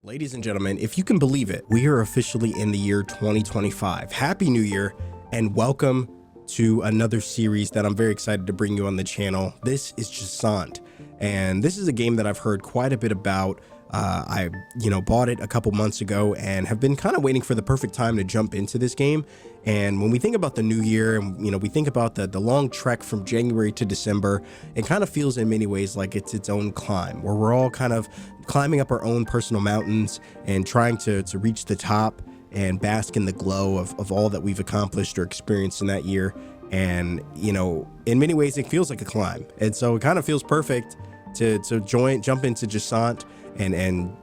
Ladies and gentlemen, if you can believe it, we are officially in the year 2025. Happy New Year and welcome to another series that I'm very excited to bring you on the channel. This is Jusant, and this is a game that I've heard quite a bit about. I bought it a couple months ago and have been kind of waiting for the perfect time to jump into this game. And when we think about the new year and we think about the long trek from January to December, it kind of feels in many ways like it's its own climb, where we're all kind of climbing up our own personal mountains and trying to reach the top and bask in the glow of all that we've accomplished or experienced in that year. And in many ways it feels like a climb, and so it kind of feels perfect to jump into Jusant and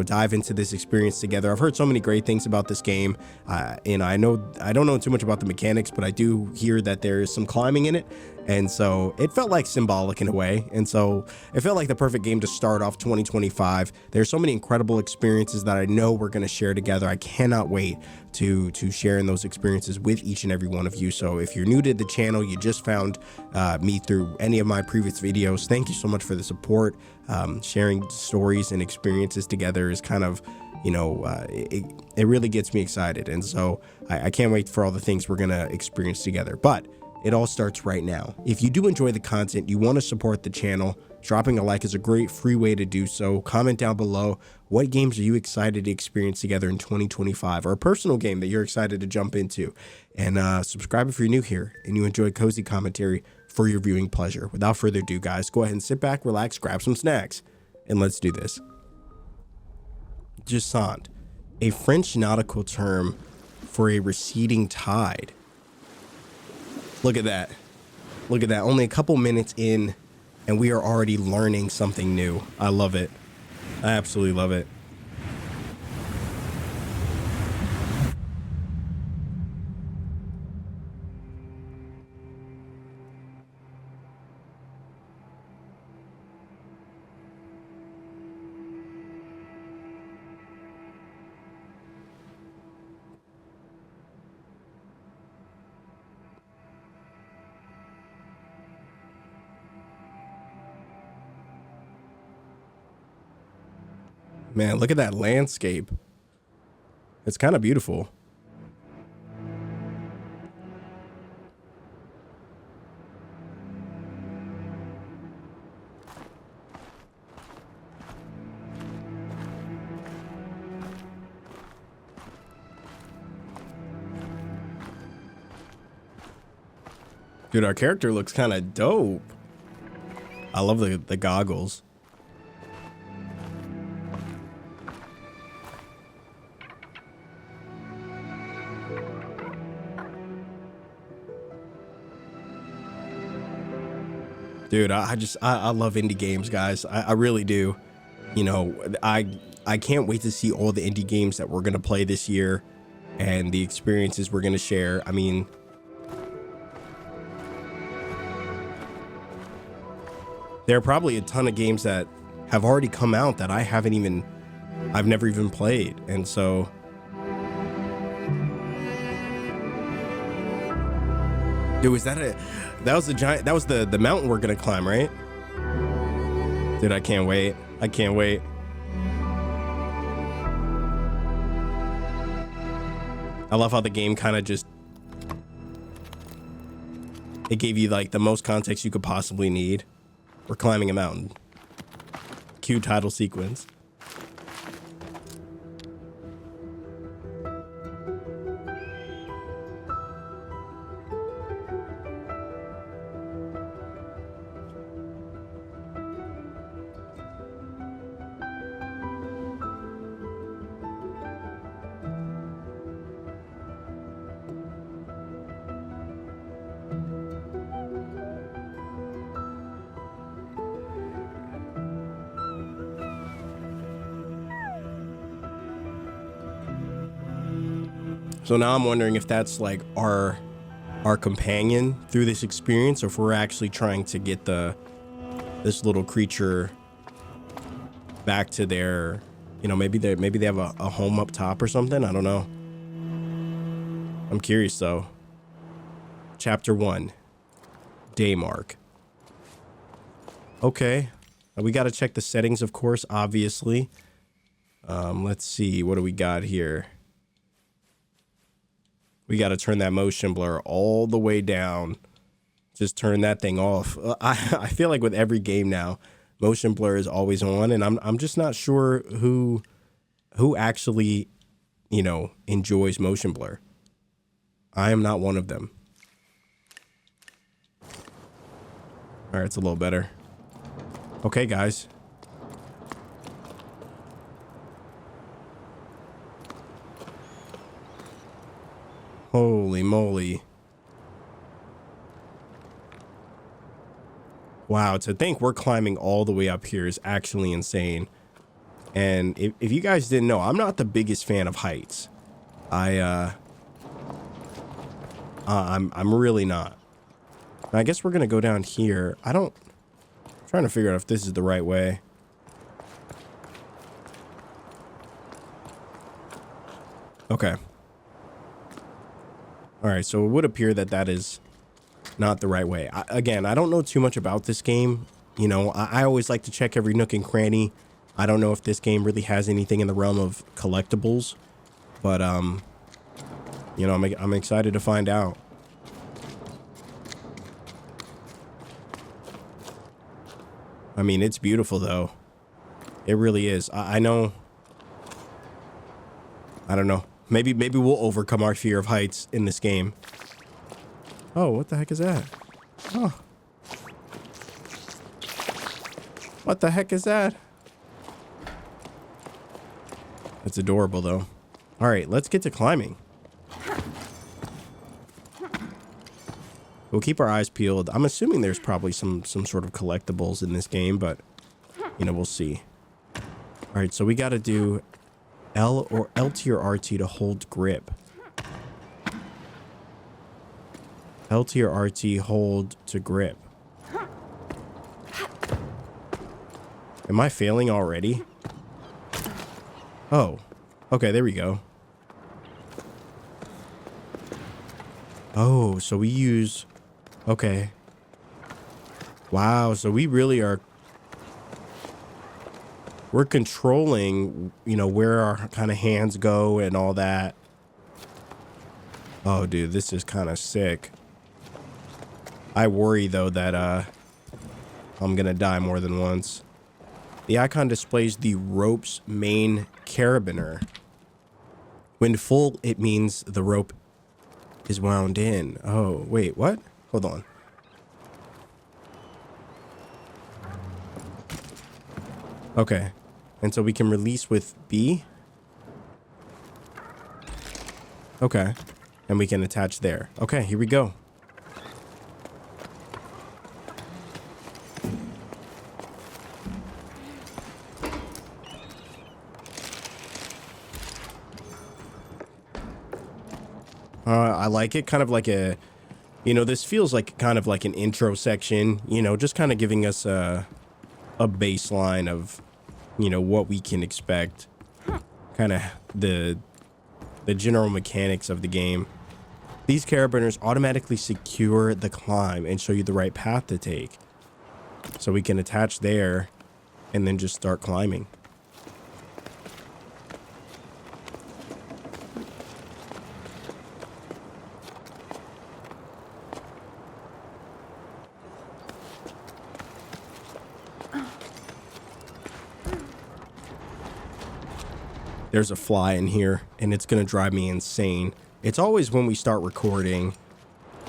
dive into this experience together. I've heard so many great things about this game. I don't know too much about the mechanics, but I do hear that there is some climbing in it, and so it felt like symbolic in a way, and so it felt like the perfect game to start off 2025. There's so many incredible experiences that I know we're going to share together. I cannot wait to share in those experiences with each and every one of you. So if you're new to the channel, you just found me through any of my previous videos, thank you so much for the support. Sharing stories and experiences together is kind of, it really gets me excited. And so I can't wait for all the things we're going to experience together. But it all starts right now. If you do enjoy the content, you want to support the channel, dropping a like is a great free way to do so. Comment down below, what games are you excited to experience together in 2025, or a personal game that you're excited to jump into. And subscribe if you're new here and you enjoy cozy commentary for your viewing pleasure. Without further ado, guys, go ahead and sit back, relax, grab some snacks, and let's do this. Jusant, a French nautical term for a receding tide. Look at that. Look at that. Only a couple minutes in, and we are already learning something new. I love it. I absolutely love it. Man, look at that landscape. It's kind of beautiful. Dude, our character looks kind of dope. I love the goggles. Dude, I love indie games, guys. I really do. I can't wait to see all the indie games that we're going to play this year and the experiences we're going to share. I mean, there are probably a ton of games that have already come out that I've never even played. And so dude, that was the mountain we're gonna climb, right? Dude, I can't wait. I can't wait. I love how the game kind of it gave you like the most context you could possibly need. We're climbing a mountain. Cue title sequence. So now I'm wondering if that's like our companion through this experience, or if we're actually trying to get this little creature back to their, maybe they have a home up top or something. I don't know. I'm curious though. Chapter 1, day mark. Okay, we got to check the settings, of course, obviously. Let's see. What do we got here? We got to turn that motion blur all the way down. Just turn that thing off. I feel like with every game now, motion blur is always on, and I'm just not sure who actually, you know, enjoys motion blur. I am not one of them. All right, it's a little better. Okay, guys. Holy moly. Wow, to think we're climbing all the way up here is actually insane. And if you guys didn't know, I'm not the biggest fan of heights. I'm really not. I guess we're gonna go down here. I'm trying to figure out if this is the right way. Okay. All right, so it would appear that that is not the right way. Again, I don't know too much about this game. You know, I always like to check every nook and cranny. I don't know if this game really has anything in the realm of collectibles, but you know, I'm excited to find out. I mean, it's beautiful though. It really is. I know. I don't know. Maybe we'll overcome our fear of heights in this game. Oh, what the heck is that? Oh. What the heck is that? It's adorable though. All right, let's get to climbing. We'll keep our eyes peeled. I'm assuming there's probably some sort of collectibles in this game, but you know, we'll see. All right, so we got to do LT or RT to hold grip. LT or RT hold to grip. Am I failing already? Oh, okay, there we go. Oh, so we use, okay. Wow, so we really are, we're controlling, you know, where our kind of hands go and all that. Oh, dude, this is kind of sick. I worry, though, that I'm going to die more than once. The icon displays the rope's main carabiner. When full, it means the rope is wound in. Oh, wait, what? Hold on. Okay. And so we can release with B. Okay. And we can attach there. Okay, here we go. I like it, kind of like a, you know, this feels like kind of like an intro section, you know, just kind of giving us a baseline of, you know, what we can expect, kind of the general mechanics of the game. These carabiners automatically secure the climb and show you the right path to take. So we can attach there and then just start climbing. There's a fly in here, and it's going to drive me insane. It's always when we start recording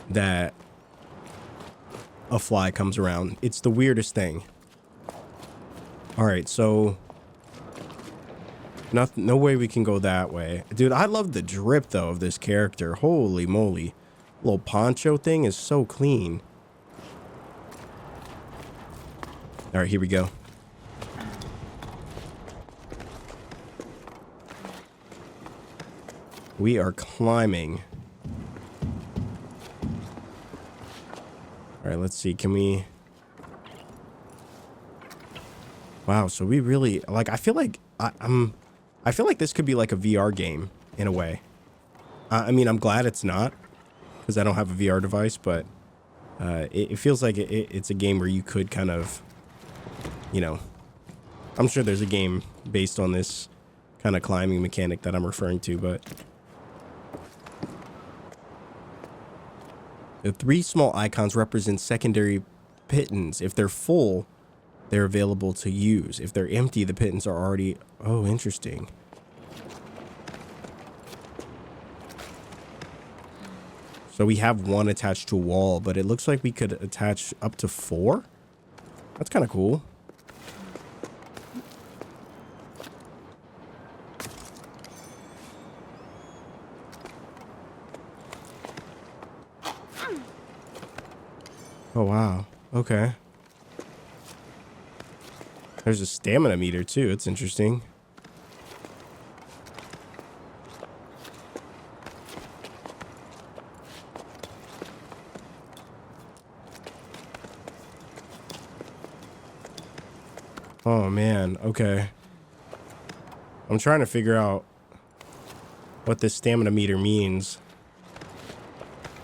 that a fly comes around. It's the weirdest thing. All right, so no way we can go that way. Dude, I love the drip, though, of this character. Holy moly. Little poncho thing is so clean. All right, here we go. We are climbing. All right, let's see. Can we? Wow. So we really like. I feel like I feel like this could be like a VR game in a way. I mean, I'm glad it's not because I don't have a VR device, but it feels like it's a game where you could kind of, you know, I'm sure there's a game based on this kind of climbing mechanic that I'm referring to, but the 3 small icons represent secondary pittons. If they're full, they're available to use. If they're empty, the pittons are already... Oh, interesting. So we have 1 attached to a wall, but it looks like we could attach up to 4. That's kind of cool. Oh, wow. Okay. There's a stamina meter, too. It's interesting. Oh, man. Okay. I'm trying to figure out what this stamina meter means.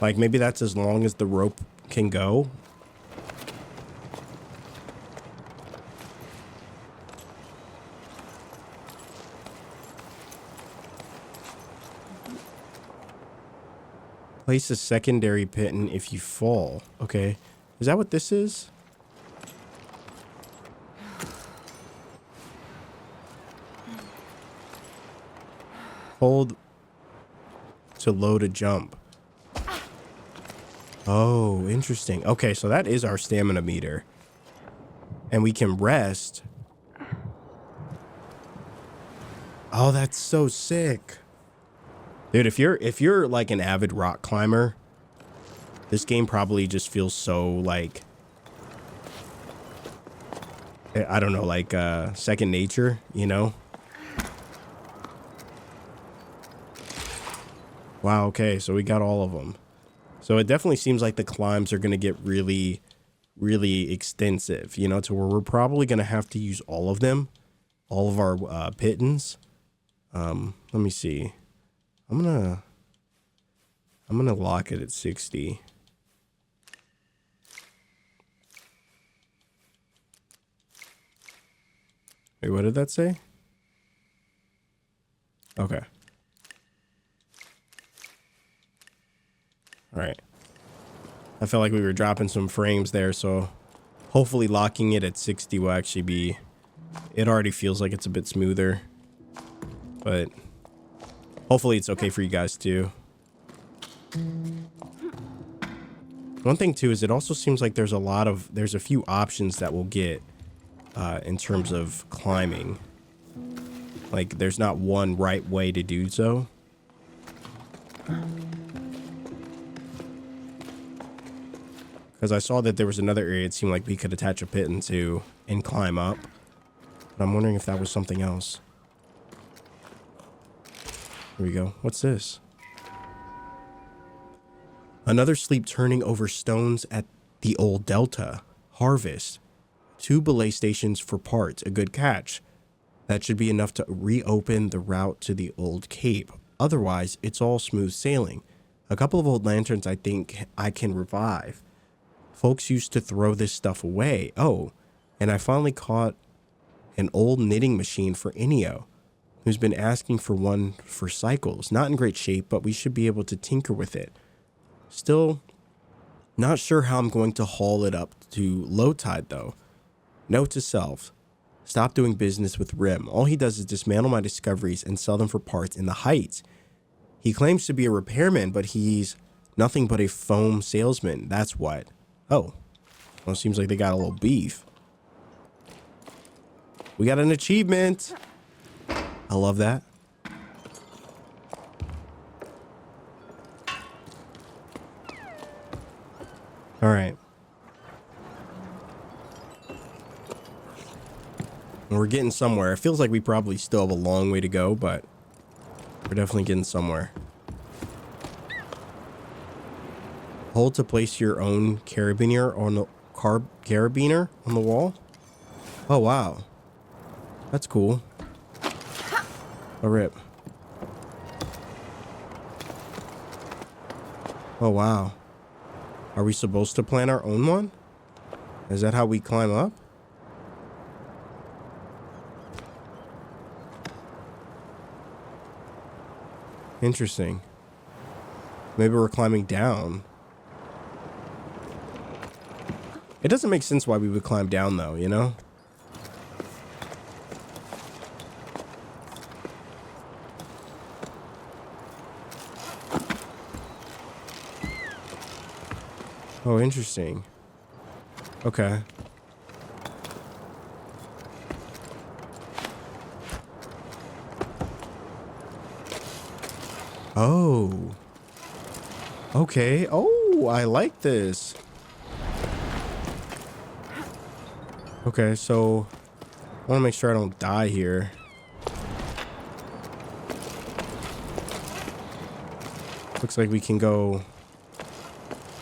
Like, maybe that's as long as the rope can go. Place a secondary pitton if you fall. Okay. Is that what this is? Hold to load a jump. Oh, interesting. Okay, so that is our stamina meter. And we can rest. Oh, that's so sick. Dude, if you're like an avid rock climber, this game probably just feels so like, I don't know, like second nature, you know? Wow, okay, so we got all of them. So it definitely seems like the climbs are going to get really, really extensive, you know, to where we're probably going to have to use all of them, all of our pittons. Let me see. I'm gonna lock it at 60. Wait, what did that say? Okay. All right. I felt like we were dropping some frames there, so hopefully locking it at 60 will actually be... It already feels like it's a bit smoother, but hopefully it's okay for you guys too. One thing too is it also seems like there's a few options that we'll get in terms of climbing. Like there's not one right way to do so. Because I saw that there was another area it seemed like we could attach a pitton to and climb up. But I'm wondering if that was something else. Here we go. What's this? Another sleep turning over stones at the old delta. Harvest. 2 belay stations for parts. A good catch. That should be enough to reopen the route to the old cape. Otherwise, it's all smooth sailing. A couple of old lanterns I think I can revive. Folks used to throw this stuff away. Oh, and I finally caught an old knitting machine for Inio, who's been asking for one for cycles. Not in great shape, but we should be able to tinker with it. Still, not sure how I'm going to haul it up to low tide, though. Note to self, stop doing business with Rim. All he does is dismantle my discoveries and sell them for parts in the Heights. He claims to be a repairman, but he's nothing but a foam salesman. That's what. Oh, well, it seems like they got a little beef. We got an achievement. I love that. All right. We're getting somewhere. It feels like we probably still have a long way to go, but we're definitely getting somewhere. Hold to place your own carabiner on the carabiner on the wall. Oh wow, that's cool. A rip. Oh wow. Are we supposed to plant our own one? Is that how we climb up? Interesting. Maybe we're climbing down. It doesn't make sense why we would climb down though, you know? Oh, interesting. Okay. Oh. Okay. Oh, I like this. Okay, so I want to make sure I don't die here. Looks like we can go...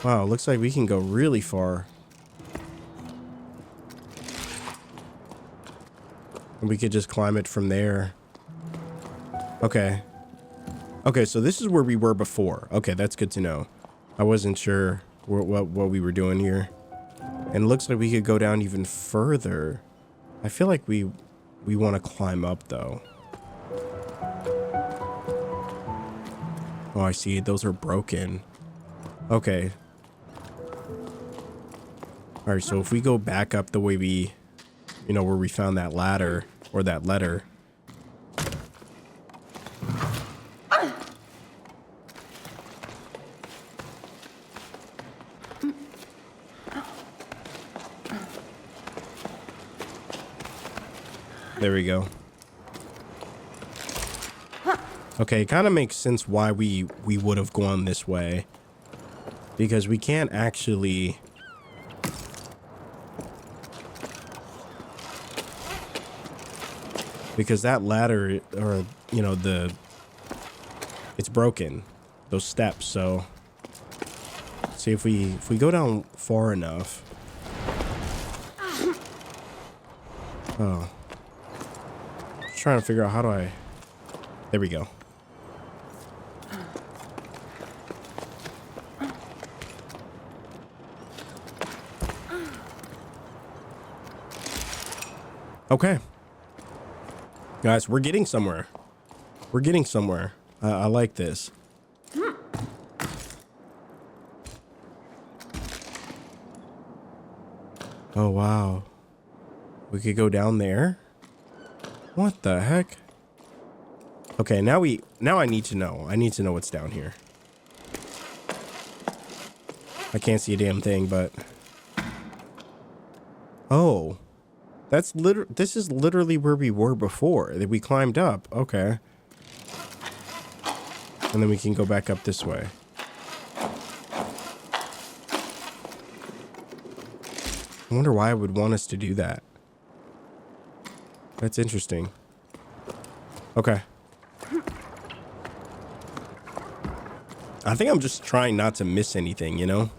Wow, looks like we can go really far. And we could just climb it from there. Okay. Okay, so this is where we were before. Okay, that's good to know. I wasn't sure what we were doing here. And it looks like we could go down even further. I feel like we want to climb up, though. Oh, I see. Those are broken. Okay. All right, so if we go back up the way we, you know, where we found that ladder or that letter. There we go. Okay, it kind of makes sense why we would have gone this way. Because we can't actually... Because that ladder, or, you know, it's broken. Those steps, so... See, if we go down far enough... Oh. Just trying to figure out how do I... There we go. Okay. Guys, we're getting somewhere. We're getting somewhere. I like this. Oh, wow. We could go down there? What the heck? Okay, now I need to know. I need to know what's down here. I can't see a damn thing, but... Oh. This is literally where we were before. That we climbed up. Okay. And then we can go back up this way. I wonder why I would want us to do that. That's interesting. Okay. I think I'm just trying not to miss anything, you know?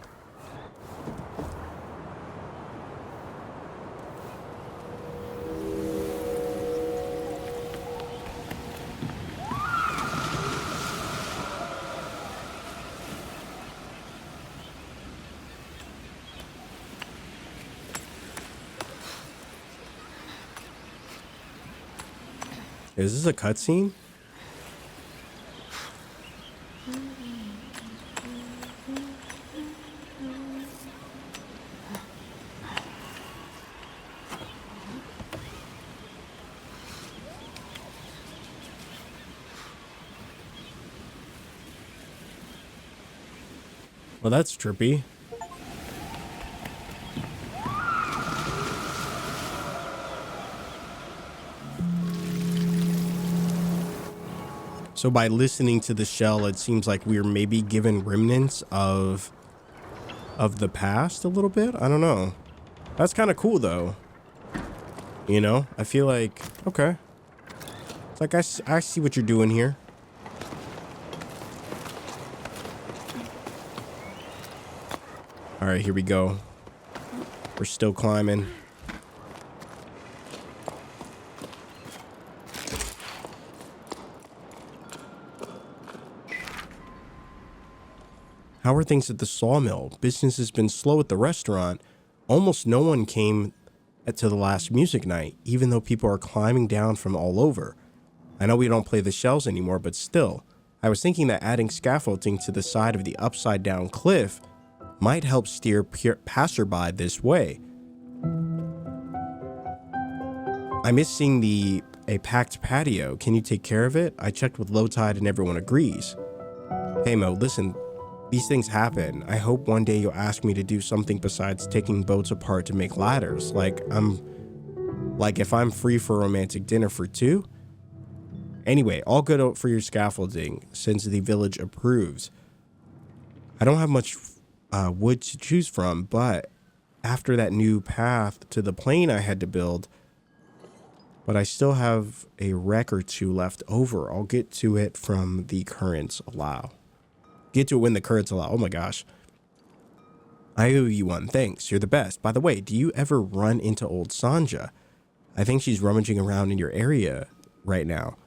Is this a cutscene? Well, that's trippy. So by listening to the shell, it seems like we're maybe given remnants of the past a little bit. I don't know. That's kind of cool though. You know, I feel like, okay. It's like I see what you're doing here. All right, here we go. We're still climbing. How are things at the sawmill? Business has been slow at the restaurant. Almost no one came to the last music night, even though people are climbing down from all over. I know we don't play the shells anymore, but still, I was thinking that adding scaffolding to the side of the upside down cliff might help steer passerby this way. I miss seeing a packed patio. Can you take care of it? I checked with low tide and everyone agrees. Hey Mo, listen, these things happen. I hope one day you'll ask me to do something besides taking boats apart to make ladders. Like if I'm free for a romantic dinner for two. Anyway, all good for your scaffolding since the village approves. I don't have much wood to choose from, but after that new path to the plane I had to build, but I still have a wreck or two left over. I'll get to it from the currents allow. Get to it when the currents allow. Oh my gosh. I owe you one. Thanks. You're the best. By the way, do you ever run into old Sanja? I think she's rummaging around in your area right now.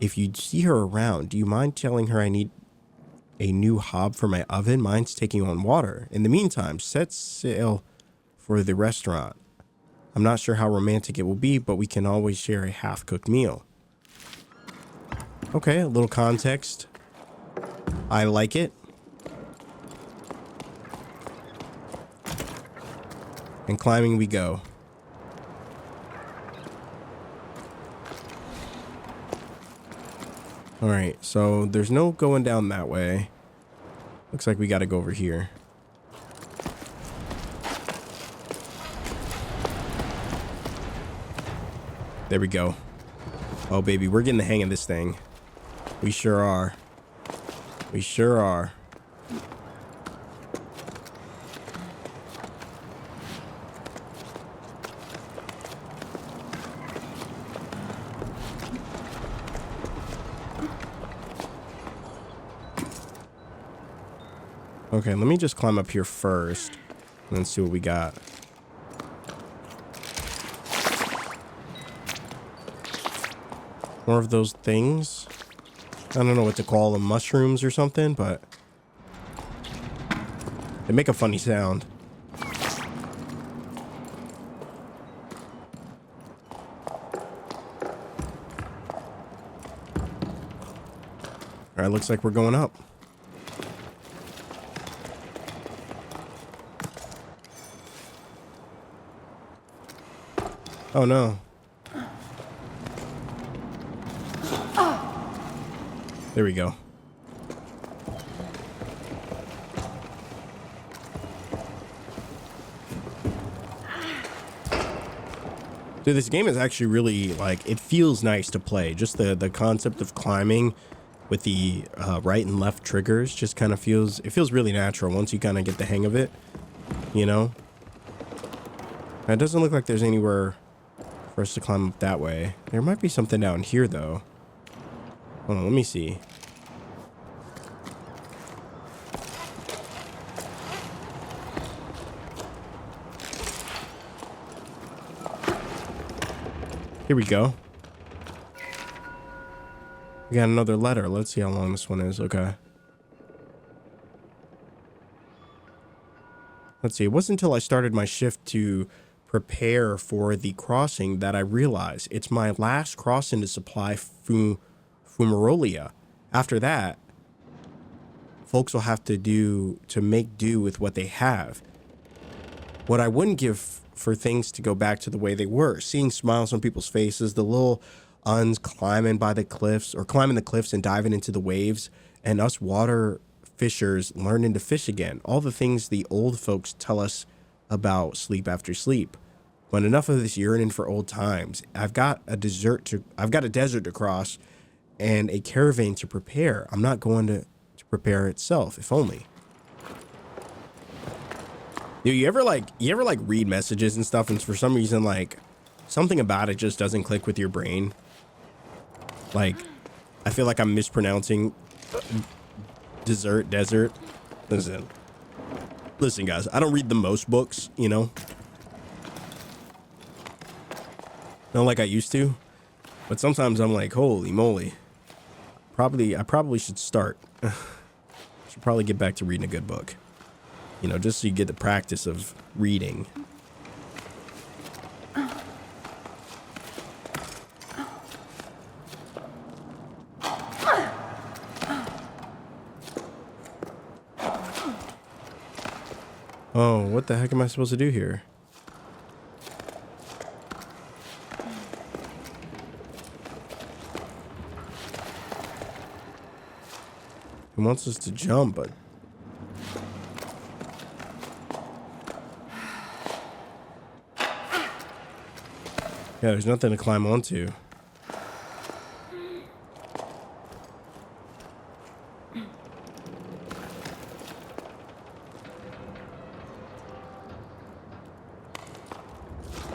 If you see her around, do you mind telling her I need a new hob for my oven? Mine's taking on water. In the meantime, set sail for the restaurant. I'm not sure how romantic it will be, but we can always share a half-cooked meal. Okay, a little context. I like it. And climbing we go. Alright, so there's no going down that way. Looks like we gotta go over here. There we go. Oh, baby, we're getting the hang of this thing. We sure are. We sure are. Okay, let me just climb up here first and then see what we got. More of those things. I don't know what to call them, mushrooms or something, but they make a funny sound. All right, looks like we're going up. Oh no. There we go. Dude, this game is actually really, like, it feels nice to play. Just the concept of climbing with the right and left triggers just kind of feels, it feels really natural once you kind of get the hang of it, you know? Now, it doesn't look like there's anywhere for us to climb up that way. There might be something down here, though. Hold on, let me see. Here we go. We got another letter. Let's see how long this one is. Okay. Let's see. It wasn't until I started my shift to prepare for the crossing that I realized it's my last crossing to supply Fumarolia. After that, folks will have to make do with what they have. What I wouldn't give for things to go back to the way they were. Seeing smiles on people's faces, the little uns climbing by the cliffs or climbing the cliffs and diving into the waves, and us water fishers learning to fish again. All the things the old folks tell us about sleep after sleep. But enough of this yearning for old times. I've got a desert to cross and a caravan to prepare. I'm not going to prepare itself, if only. Dude, you ever read messages and stuff, and for some reason, like, something about it just doesn't click with your brain? Like, I feel like I'm mispronouncing desert. Listen, guys, I don't read the most books, you know? Not like I used to, but sometimes I'm like, holy moly. I probably should start. Should probably get back to reading a good book. You know, just so you get the practice of reading. Oh, what the heck am I supposed to do here? He wants us to jump, but... yeah, there's nothing to climb onto.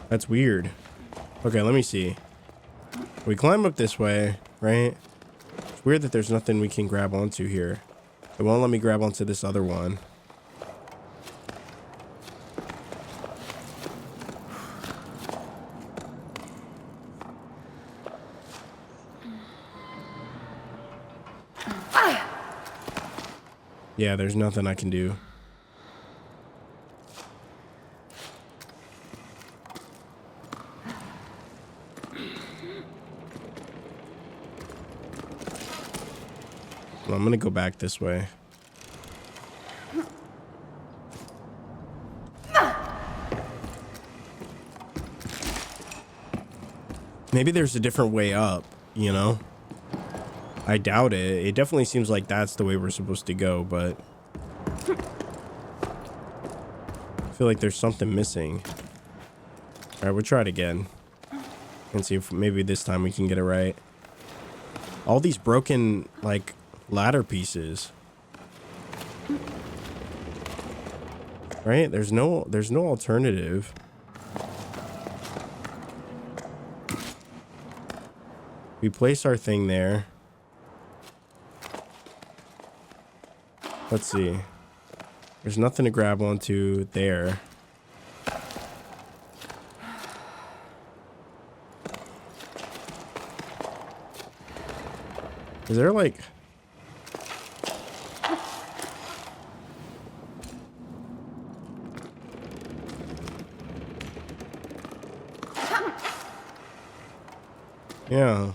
That's weird. Okay, let me see. We climb up this way, right? It's weird that there's nothing we can grab onto here. It won't let me grab onto this other one. Yeah, there's nothing I can do. Well, I'm gonna go back this way. Maybe there's a different way up, you know? I doubt it. It definitely seems like that's the way we're supposed to go, but... I feel like there's something missing. Alright, we'll try it again. And see if maybe this time we can get it right. All these broken, like, ladder pieces. Right? There's no alternative. We place our thing there. Let's see. There's nothing to grab onto there. Is there like... yeah.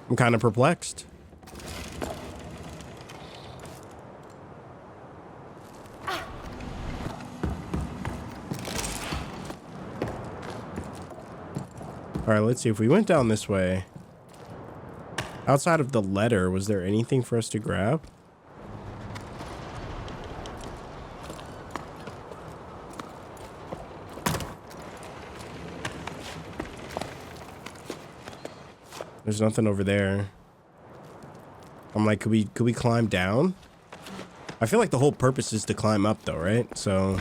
I'm kind of perplexed. All right, let's see. If we went down this way, outside of the letter, was there anything for us to grab? There's nothing over there. I'm like, could we climb down? I feel like the whole purpose is to climb up though, right? So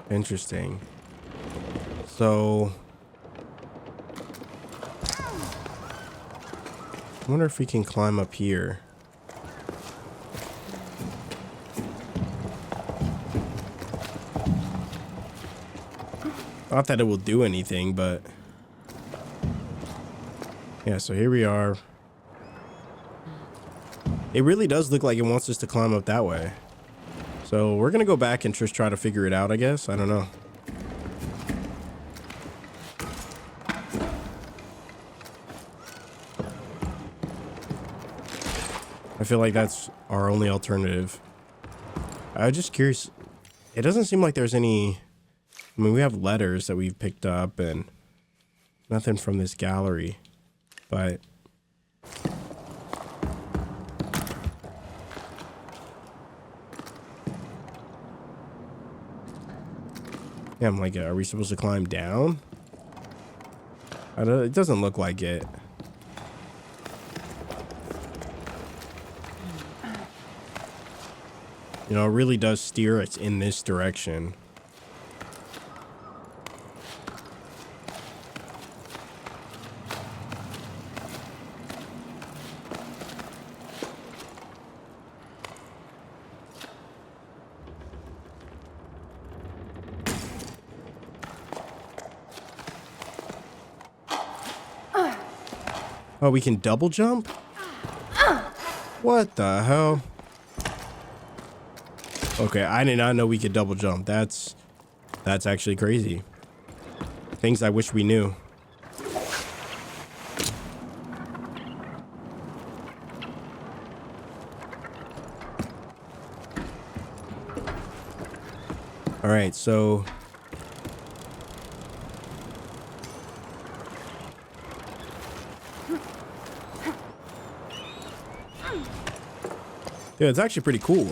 interesting. So I wonder if we can climb up here. Not that it will do anything, but yeah, so here we are. It really does look like it wants us to climb up that way. So we're gonna go back and just try to figure it out, I guess. I don't know. I feel like that's our only alternative. I'm just curious. It doesn't seem like there's any... I mean, we have letters that we've picked up and nothing from this gallery, but... yeah, I'm like, are we supposed to climb down? It doesn't look like it. You know, it really does steer us in this direction. Oh, we can double jump? What the hell? Okay, I did not know we could double jump. That's actually crazy. Things I wish we knew. All right, so yeah, it's actually pretty cool.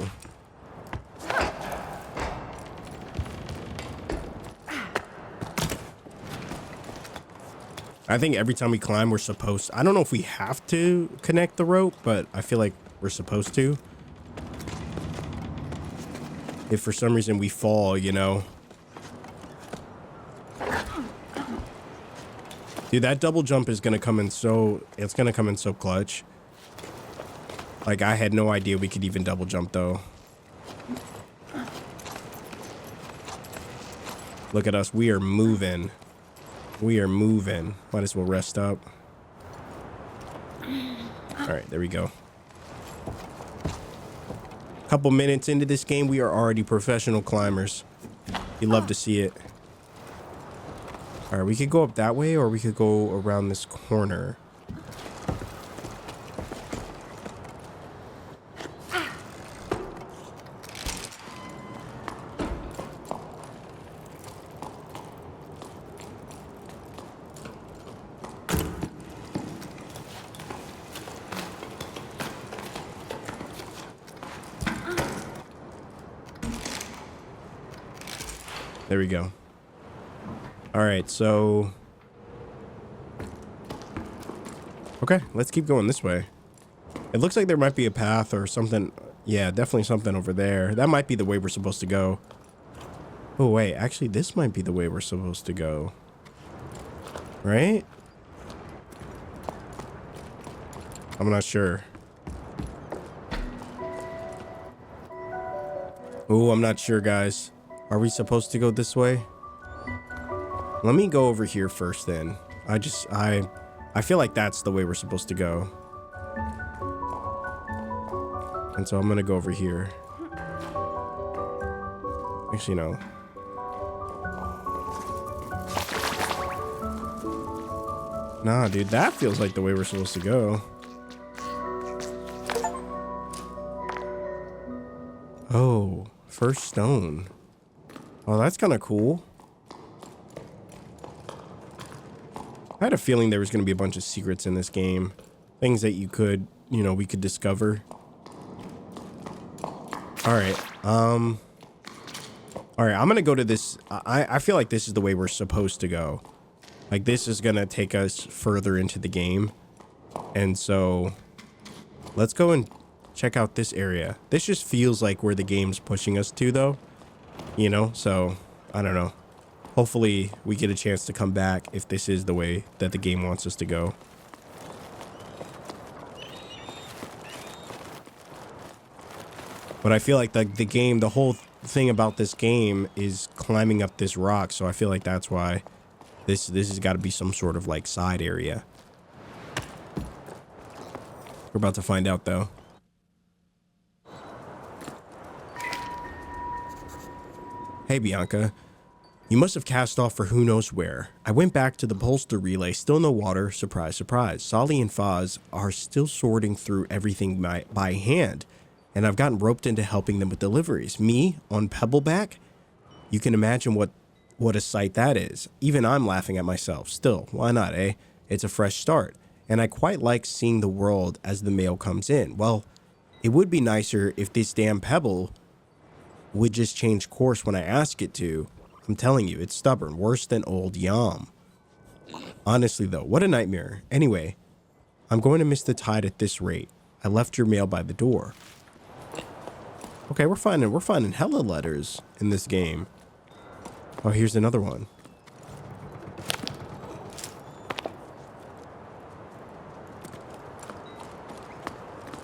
I think every time we climb, we're supposed I don't know if we have to connect the rope, but I feel like we're supposed to. If for some reason we fall, you know. Dude, that double jump is going to come in so... It's going to come in so clutch. Like, I had no idea we could even double jump, though. Look at us. We are moving. We are moving. Might as well rest up. All right, there we go. Couple minutes into this game, we are already professional climbers. You love to see it. All right, we could go up that way, or we could go around this corner. There we go. All right, so... Okay, let's keep going this way. It looks like there might be a path or something. Yeah, definitely something over there. That might be the way we're supposed to go. Oh, wait. Actually, this might be the way we're supposed to go. Right? I'm not sure. Oh, I'm not sure, guys. Are we supposed to go this way? Let me go over here first then. I feel like that's the way we're supposed to go. And so I'm gonna go over here. Actually, no. Nah, dude, that feels like the way we're supposed to go. Oh, first stone. Oh, that's kind of cool. I had a feeling there was going to be a bunch of secrets in this game. Things that you could, you know, we could discover. All right. All right, I'm going to go to this. I feel like this is the way we're supposed to go. Like, this is going to take us further into the game. And so let's go and check out this area. This just feels like where the game's pushing us to, though. You know, so I don't know. Hopefully we get a chance to come back if this is the way that the game wants us to go. But I feel like the game, the whole thing about this game is climbing up this rock. So I feel like that's why this has got to be some sort of like side area. We're about to find out though. Hey, Bianca. You must have cast off for who knows where. I went back to the bolster relay, still no water. Surprise, surprise. Solly and Foz are still sorting through everything by hand, and I've gotten roped into helping them with deliveries. Me, on Pebbleback? You can imagine what a sight that is. Even I'm laughing at myself. Still, why not, eh? It's a fresh start, and I quite like seeing the world as the mail comes in. Well, it would be nicer if this damn Pebble would just change course when I ask it to. I'm telling you, it's stubborn, worse than old Yam. Honestly, though, what a nightmare. Anyway, I'm going to miss the tide at this rate. I left your mail by the door. Okay, we're finding hella letters in this game. Oh, here's another one.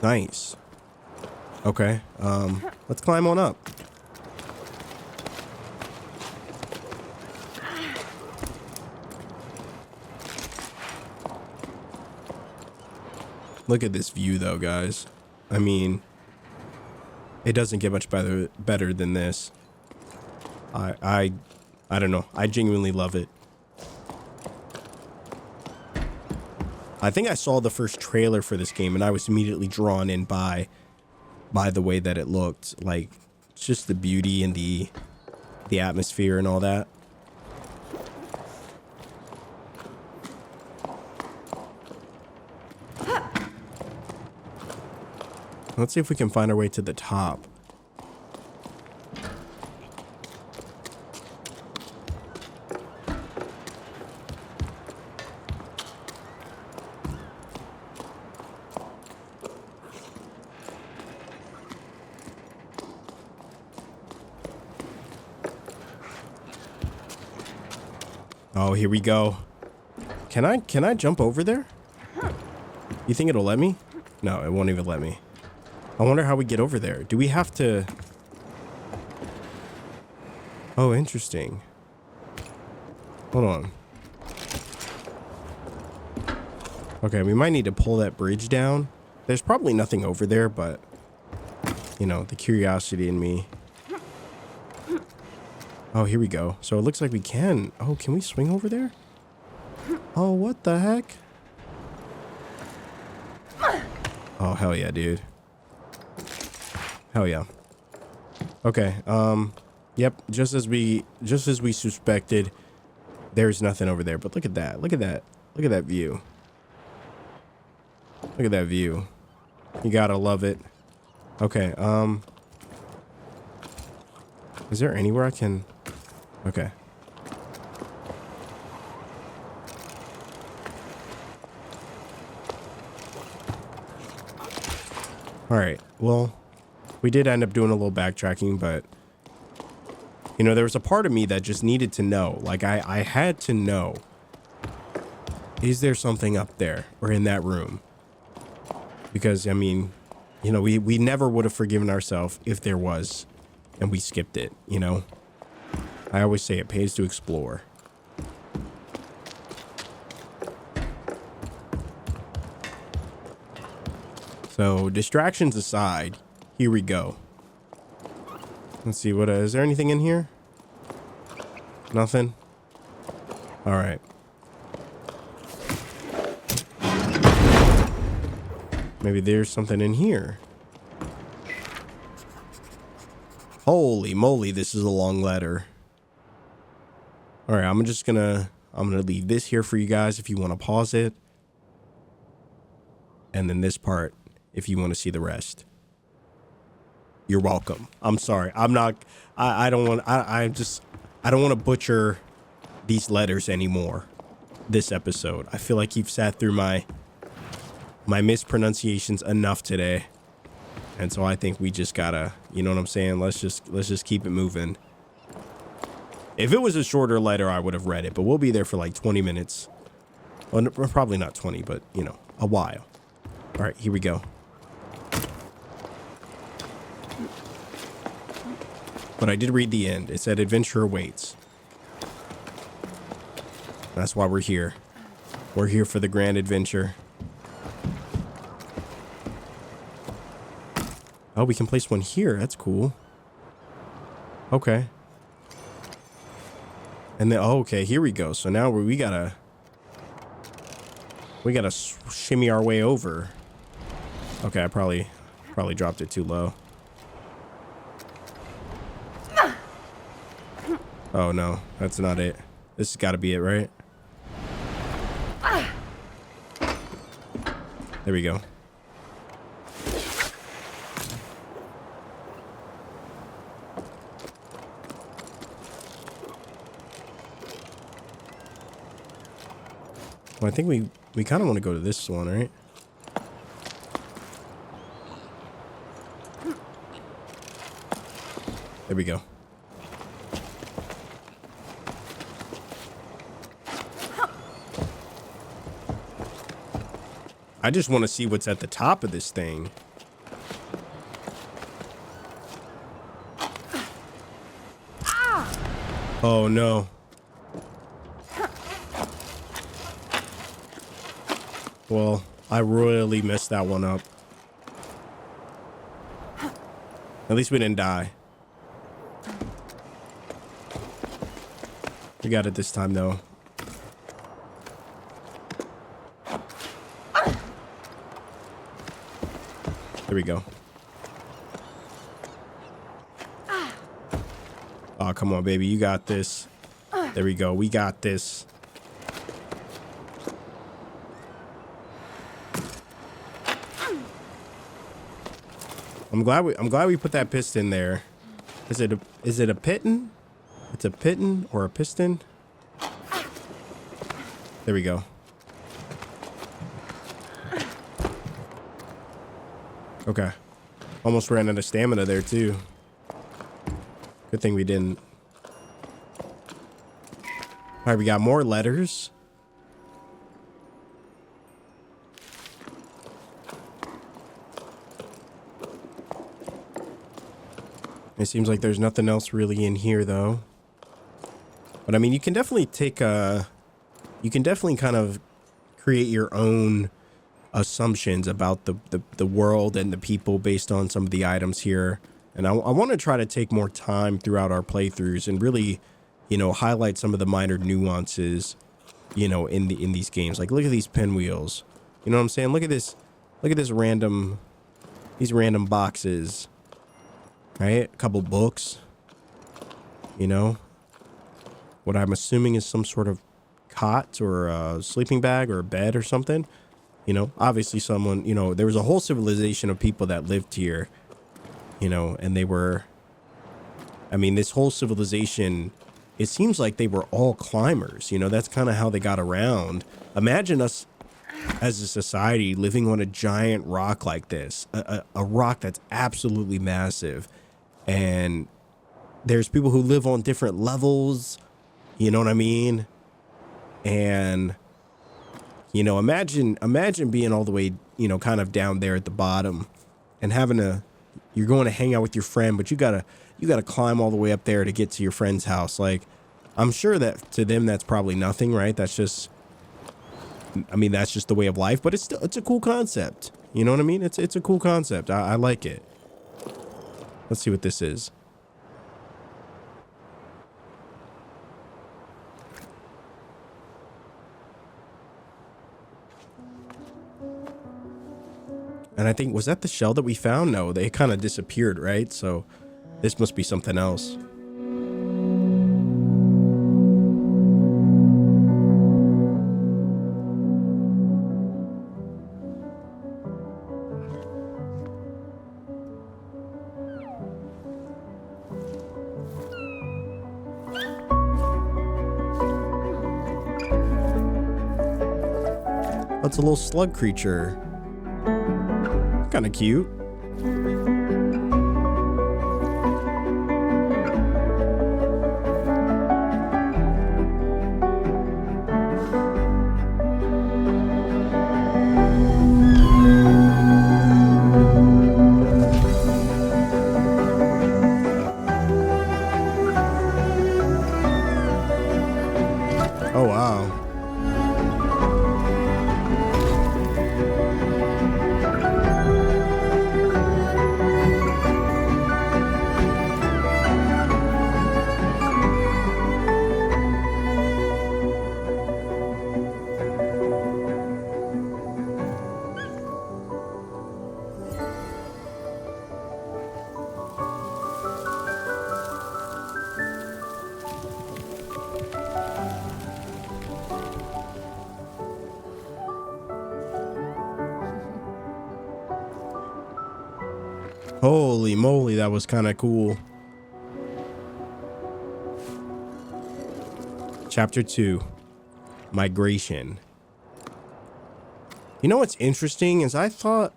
Nice. Okay, let's climb on up. Look at this view, though, guys. I mean, it doesn't get much better than this. I don't know. I genuinely love it. I think I saw the first trailer for this game and I was immediately drawn in by the way that it looked. Like, just the beauty and the atmosphere and all that. Let's see if we can find our way to the top. Oh, here we go. Can I jump over there? You think it'll let me? No, it won't even let me. I wonder how we get over there. Do we have to... Oh, interesting. Hold on. Okay, we might need to pull that bridge down. There's probably nothing over there, but... You know, the curiosity in me. Oh, here we go. So it looks like we can. Oh, can we swing over there? Oh, what the heck? Oh, hell yeah, dude. Hell yeah. Okay, yep, just as we suspected, there's nothing over there. But look at that. Look at that. Look at that view. Look at that view. You gotta love it. Okay, is there anywhere I can... Okay. All right. Well, we did end up doing a little backtracking, but you know, there was a part of me that just needed to know. Like I had to know. Is there something up there or in that room? Because I mean, you know, we never would have forgiven ourselves if there was, and we skipped it, you know? I always say it pays to explore. So, distractions aside, here we go. Let's see, what is there anything in here? Nothing? All right. Maybe there's something in here. Holy moly, this is a long letter. All right, I'm gonna leave this here for you guys if you want to pause it. And then this part if you want to see the rest. You're welcome. I'm sorry. I don't want to butcher these letters anymore this episode. I feel like you've sat through my mispronunciations enough today. And so I think we just gotta, you know what I'm saying? Let's just keep it moving. If it was a shorter letter, I would have read it, but we'll be there for like 20 minutes. Well, probably not 20, but you know, a while. All right, here we go. But I did read the end. It said adventure awaits. That's why we're here. We're here for the grand adventure. Oh, we can place one here. That's cool. Okay. And then, oh, okay, here we go. So now we gotta shimmy our way over. Okay, I probably dropped it too low. Oh no, that's not it. This has got to be it, right? There we go. Well, I think we kind of want to go to this one, right? There we go. I just want to see what's at the top of this thing. Oh no. Well, I royally messed that one up. At least we didn't die. We got it this time, though. There we go. Oh, come on, baby. You got this. There we go. We got this. I'm glad we put that piston there. Is it a piston? It's a piston or a piston? There we go. Okay. Almost ran out of stamina there too. Good thing we didn't. All right, we got more letters. It seems like there's nothing else really in here though. But I mean, you can definitely take you can definitely kind of create your own assumptions about the world and the people based on some of the items here. And I want to try to take more time throughout our playthroughs and really, you know, highlight some of the minor nuances, you know, in these games. Like, look at these pinwheels. You know what I'm saying? Look at this random, these random boxes, right? A couple books, you know, what I'm assuming is some sort of cot or a sleeping bag or a bed or something. You know, obviously someone, you know, there was a whole civilization of people that lived here, you know, and they were, I mean, this whole civilization, it seems like they were all climbers, you know, that's kind of how they got around. Imagine us as a society living on a giant rock like this, a rock that's absolutely massive. And there's people who live on different levels, you know what I mean? And, you know, imagine being all the way, you know, kind of down there at the bottom and you're going to hang out with your friend, but you gotta climb all the way up there to get to your friend's house. Like, I'm sure that to them, that's probably nothing, right? That's just, I mean, that's just the way of life, but it's a cool concept. You know what I mean? It's a cool concept. I like it. Let's see what this is. And I think, was that the shell that we found? No, they kind of disappeared, right? So this must be something else. That's a little slug creature. Kind of cute. Oh, wow. Holy moly, that was kind of cool. Chapter 2, Migration. You know what's interesting is I thought,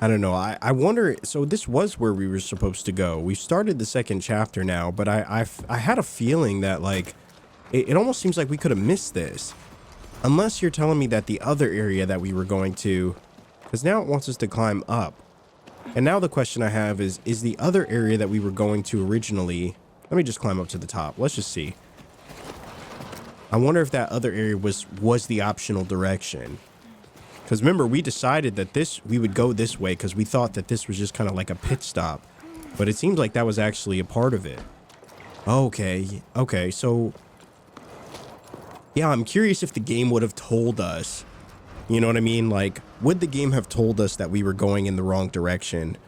I don't know, I wonder, so this was where we were supposed to go. We started the second chapter now, but I had a feeling that, like, it almost seems like we could have missed this. Unless you're telling me that the other area that we were going to, because now it wants us to climb up. And now the question I have is the other area that we were going to originally, let me just climb up to the top. Let's just see. I wonder if that other area was the optional direction. Because remember, we decided that we would go this way because we thought that this was just kind of like a pit stop. But it seems like that was actually a part of it. Okay. Okay, so... yeah, I'm curious if the game would have told us. You know what I mean? Like, would the game have told us that we were going in the wrong direction?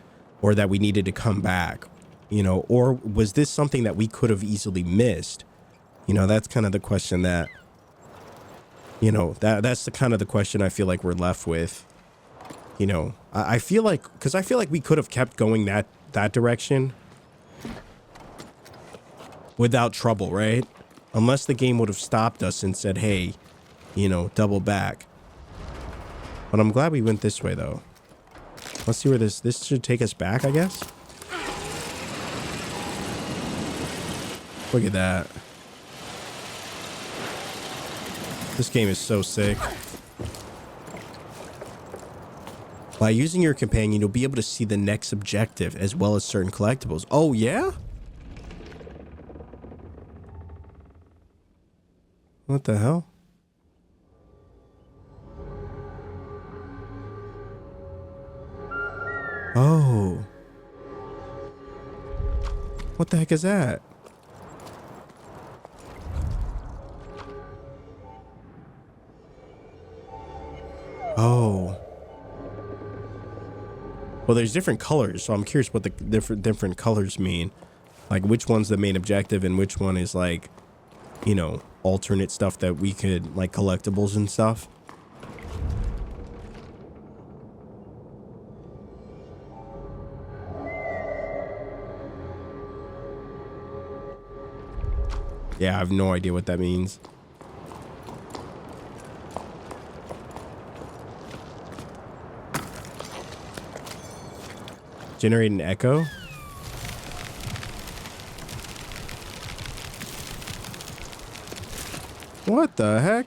Or that we needed to come back? You know, or was this something that we could have easily missed? You know, that's kind of the question that... you know, that's the kind of the question I feel like we're left with. You know, I feel like, because I feel like we could have kept going that direction without trouble, right? Unless the game would have stopped us and said, hey, you know, double back. But I'm glad we went this way, though. Let's see where this should take us back, I guess. Look at that. This game is so sick. By using your companion, you'll be able to see the next objective as well as certain collectibles. Oh, yeah? What the hell? Oh. What the heck is that? Oh. Well, there's different colors, so I'm curious what the different colors mean. Like, which one's the main objective and which one is, like, you know, alternate stuff that we could, like, collectibles and stuff. Yeah, I have no idea what that means. Generate an echo? What the heck?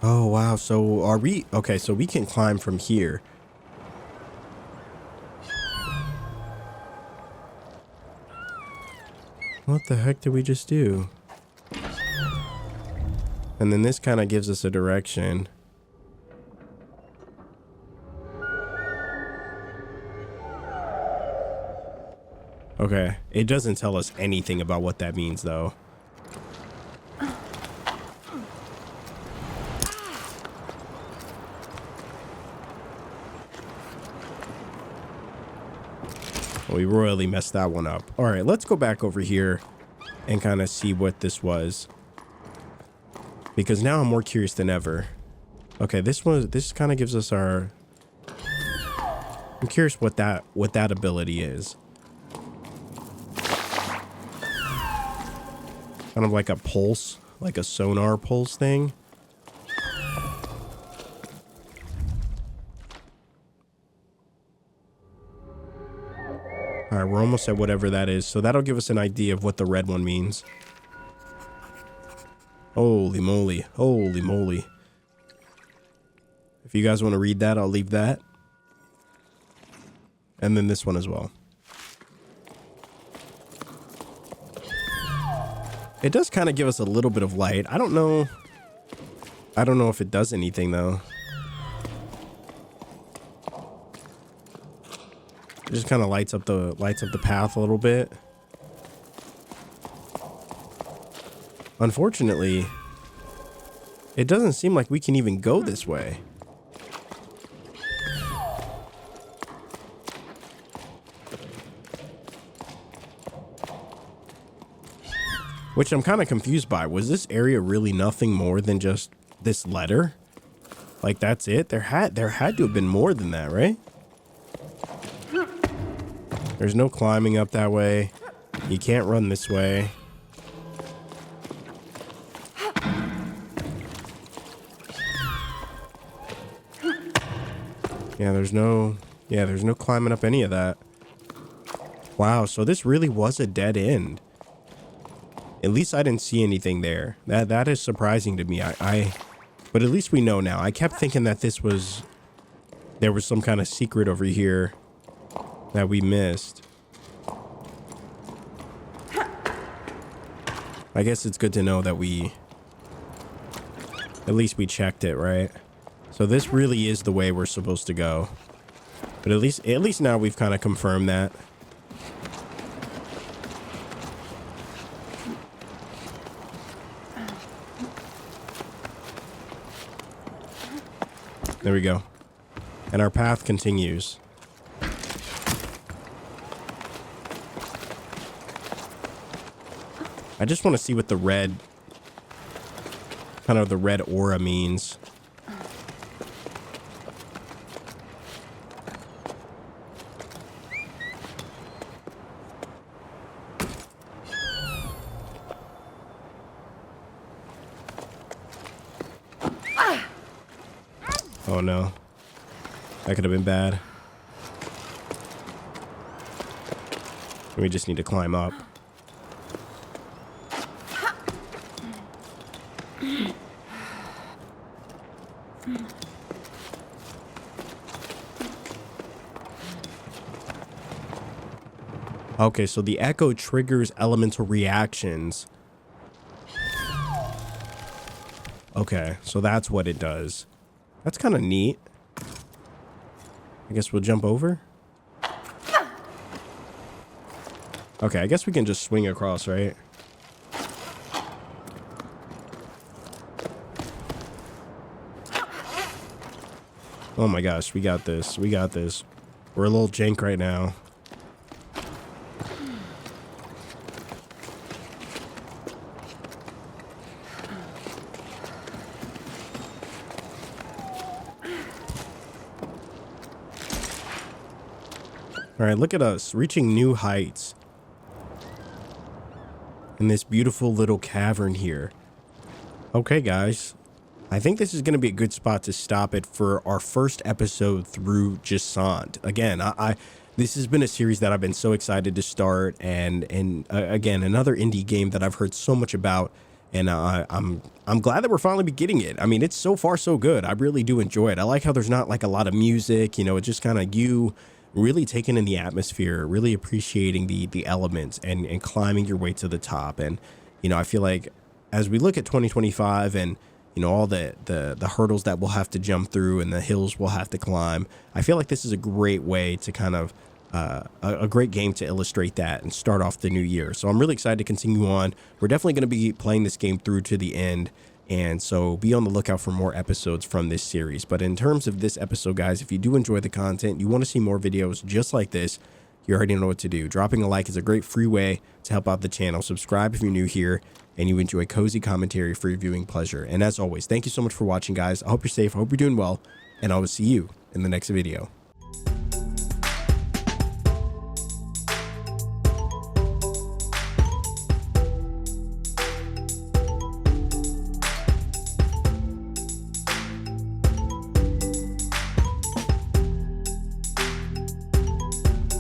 Oh, wow. So are we... okay, so we can climb from here. What the heck did we just do? And then this kind of gives us a direction. Okay, it doesn't tell us anything about what that means, though. Well, we royally messed that one up. All right, let's go back over here and kind of see what this was. Because now I'm more curious than ever. Okay, this kind of gives us our... I'm curious what that ability is. Kind of like a pulse, like a sonar pulse thing. All right, we're almost at whatever that is. So that'll give us an idea of what the red one means. Holy moly. Holy moly. If you guys want to read that, I'll leave that. And then this one as well. It does kind of give us a little bit of light. I don't know if it does anything, though. It just kind of lights up the path a little bit. Unfortunately, it doesn't seem like we can even go this way. Which I'm kind of confused by. Was this area really nothing more than just this letter? Like, that's it? There had to have been more than that, right? There's no climbing up that way. You can't run this way. Yeah, there's no climbing up any of that. Wow, so this really was a dead end. At least I didn't see anything there. That is surprising to me. But at least we know now. I kept thinking that there was some kind of secret over here that we missed. I guess it's good to know that at least we checked it, right? So this really is the way we're supposed to go. But at least now we've kind of confirmed that. There we go. And our path continues. I just want to see what the red, kind of the red aura means. Oh no, that could have been bad. We just need to climb up. Okay, so the echo triggers elemental reactions. Okay, so that's what it does. That's kind of neat. I guess we'll jump over. Okay, I guess we can just swing across, right? Oh my gosh, we got this. We got this. We're a little jank right now. All right, look at us reaching new heights in this beautiful little cavern here. Okay, guys, I think this is going to be a good spot to stop it for our first episode through Jusant. Again, this has been a series that I've been so excited to start, and again, another indie game that I've heard so much about, and I'm glad that we're finally getting it. I mean, it's so far so good. I really do enjoy it. I like how there's not like a lot of music, you know, it's just kind of you really taking in the atmosphere, really appreciating the elements and climbing your way to the top. And, you know, I feel like as we look at 2025 and, you know, all the hurdles that we'll have to jump through and the hills we'll have to climb, I feel like this is a great way to kind of, a great game to illustrate that and start off the new year. So I'm really excited to continue on. We're definitely going to be playing this game through to the end. And so be on the lookout for more episodes from this series. But in terms of this episode, guys, if you do enjoy the content, you want to see more videos just like this, you already know what to do. Dropping a like is a great free way to help out the channel. Subscribe if you're new here and you enjoy cozy commentary for your viewing pleasure. And as always, thank you so much for watching, guys. I hope you're safe. I hope you're doing well. And I will see you in the next video.